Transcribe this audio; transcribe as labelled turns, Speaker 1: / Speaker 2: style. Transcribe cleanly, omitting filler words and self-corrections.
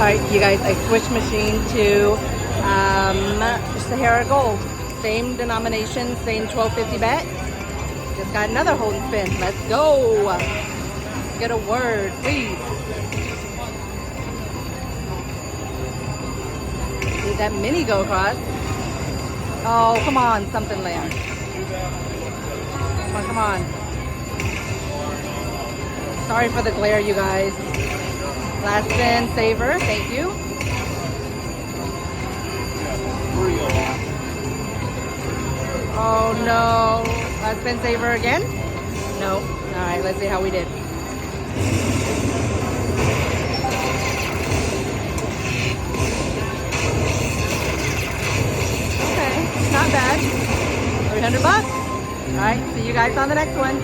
Speaker 1: right, you guys, I switched machine to Sahara Gold. Same denomination, same 1250 bet. Just got another hold and spin. Let's go. Get a word, please. Need that mini go across. Oh, come on, something land. Come on, come on. Sorry for the glare, you guys. Last spin, saver, thank you. Oh no. Last spin, saver again? No. All right, let's see how we did. Okay, not bad. $300. All right, see you guys on the next one.